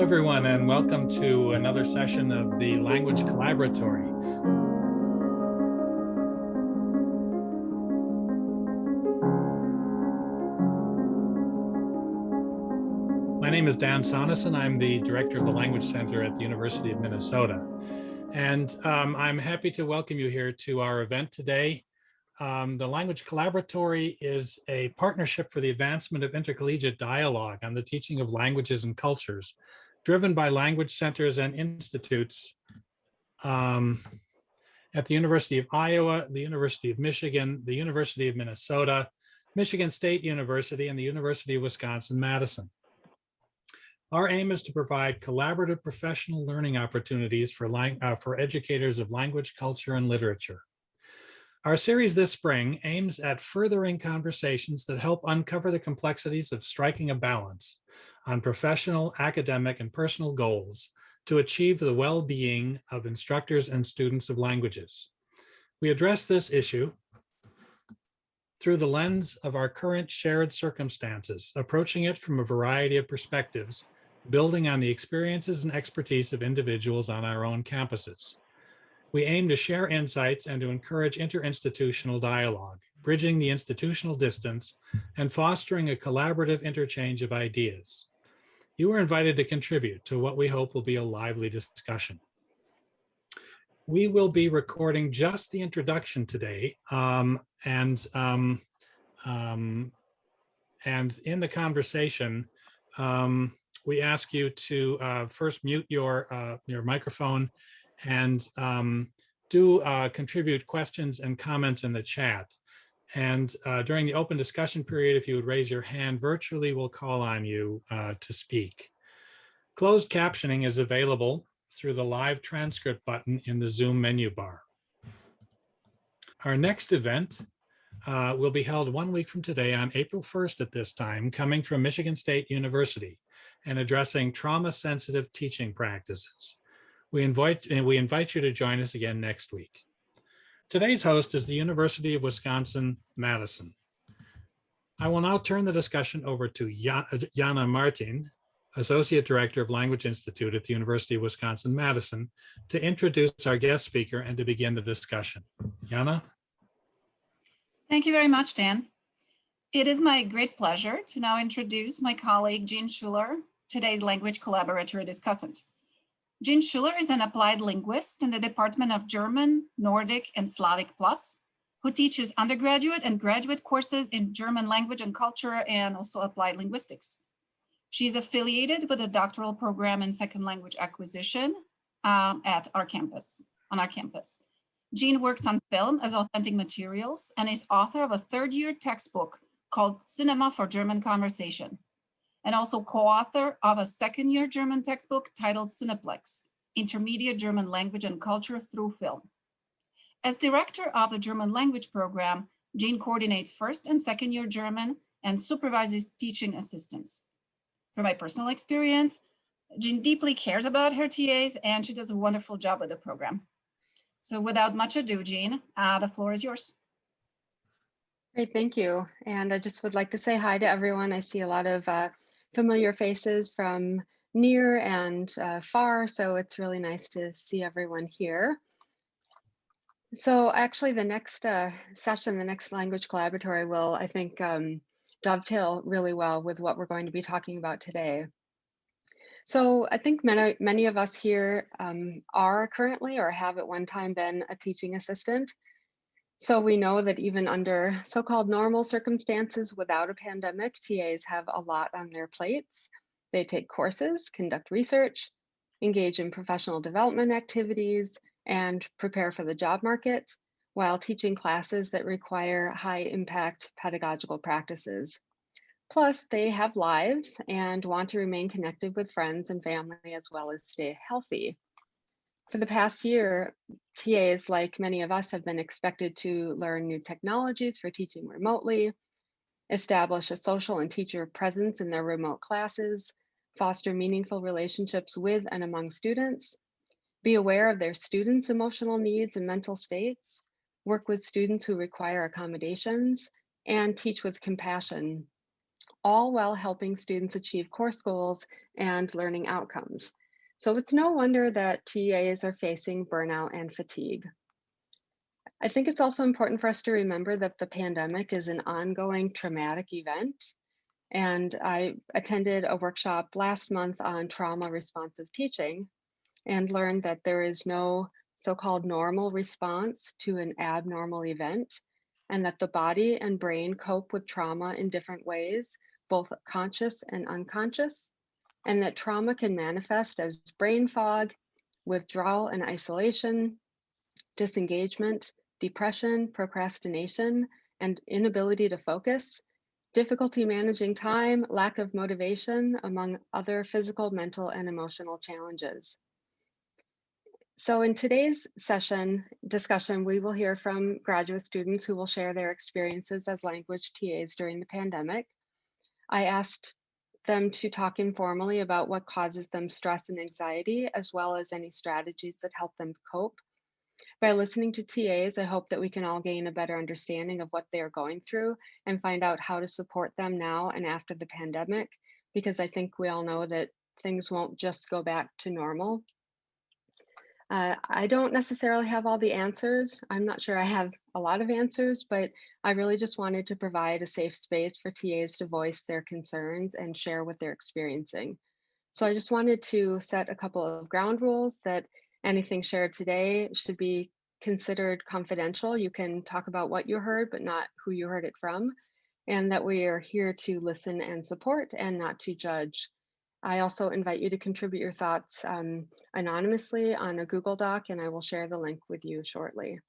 everyone, and welcome to another session of the Language Collaboratory. My name is Dan Sonneson. I'm the director of the Language Center at the University of Minnesota. And I'm happy to welcome you here to our event today. The Language Collaboratory is a partnership for the advancement of intercollegiate dialogue on the teaching of languages and cultures, driven by language centers and institutes at the University of Iowa, the University of Michigan, the University of Minnesota, Michigan State University, and the University of Wisconsin-Madison. Our aim is to provide collaborative professional learning opportunities for educators of language, culture, and literature. Our series this spring aims at furthering conversations that help uncover the complexities of striking a balance on professional, academic, and personal goals to achieve the well-being of instructors and students of languages. We address this issue through the lens of our current shared circumstances, approaching it from a variety of perspectives, building on the experiences and expertise of individuals on our own campuses. We aim to share insights and to encourage interinstitutional dialogue, bridging the institutional distance and fostering a collaborative interchange of ideas. You are invited to contribute to what we hope will be a lively discussion. We will be recording just the introduction today, and in the conversation, we ask you to first mute your microphone and contribute questions and comments in the chat. And during the open discussion period, if you would raise your hand virtually, we'll call on you to speak. Closed captioning is available through the live transcript button in the Zoom menu bar. Our next event will be held 1 week from today on April 1st at this time, coming from Michigan State University and addressing trauma-sensitive teaching practices. We invite you to join us again next week. Today's host is the University of Wisconsin-Madison. I will now turn the discussion over to Jeanne Martin, Associate Director of Language Institute at the University of Wisconsin-Madison, to introduce our guest speaker and to begin the discussion. Jeanne? Thank you very much, Dan. It is my great pleasure to now introduce my colleague, Jeanne Schueller, today's Language Collaboratory discussant. Jeanne Schueller is an applied linguist in the Department of German, Nordic, and Slavic Plus, who teaches undergraduate and graduate courses in German language and culture and also applied linguistics. She's affiliated with a doctoral program in second language acquisition on our campus. Jeanne works on film as authentic materials and is author of a third-year textbook called Cinema for German Conversation, and also co-author of a second-year German textbook titled Cineplex, Intermediate German Language and Culture Through Film. As director of the German language program, Jeanne coordinates first and second-year German and supervises teaching assistants. From my personal experience, Jeanne deeply cares about her TAs and she does a wonderful job with the program. So without much ado, Jeanne, the floor is yours. Great, thank you. And I just would like to say hi to everyone. I see a lot of familiar faces from near and far, so it's really nice to see everyone here. So actually the next session, the next Language Collaboratory will, I think, dovetail really well with what we're going to be talking about today. So I think many of us here are currently or have at one time been a teaching assistant. So we know that even under so-called normal circumstances without a pandemic, TAs have a lot on their plates. They take courses, conduct research, engage in professional development activities, and prepare for the job market while teaching classes that require high-impact pedagogical practices. Plus, they have lives and want to remain connected with friends and family as well as stay healthy. For the past year, TAs, like many of us, have been expected to learn new technologies for teaching remotely, establish a social and teacher presence in their remote classes, foster meaningful relationships with and among students, be aware of their students' emotional needs and mental states, work with students who require accommodations, and teach with compassion, all while helping students achieve course goals and learning outcomes. So it's no wonder that TAs are facing burnout and fatigue. I think it's also important for us to remember that the pandemic is an ongoing traumatic event. And I attended a workshop last month on trauma responsive teaching and learned that there is no so-called normal response to an abnormal event, and that the body and brain cope with trauma in different ways, both conscious and unconscious, and that trauma can manifest as brain fog, withdrawal and isolation, disengagement, depression, procrastination, and inability to focus, difficulty managing time, lack of motivation, among other physical, mental, and emotional challenges. So in today's discussion, we will hear from graduate students who will share their experiences as language TAs during the pandemic. I asked them to talk informally about what causes them stress and anxiety, as well as any strategies that help them cope. By listening to TAs, I hope that we can all gain a better understanding of what they are going through and find out how to support them now and after the pandemic, because I think we all know that things won't just go back to normal. I don't necessarily have all the answers. I'm not sure I have a lot of answers, but I really just wanted to provide a safe space for TAs to voice their concerns and share what they're experiencing. So I just wanted to set a couple of ground rules that anything shared today should be considered confidential. You can talk about what you heard, but not who you heard it from, and that we are here to listen and support and not to judge. I also invite you to contribute your thoughts anonymously on a Google Doc, and I will share the link with you shortly.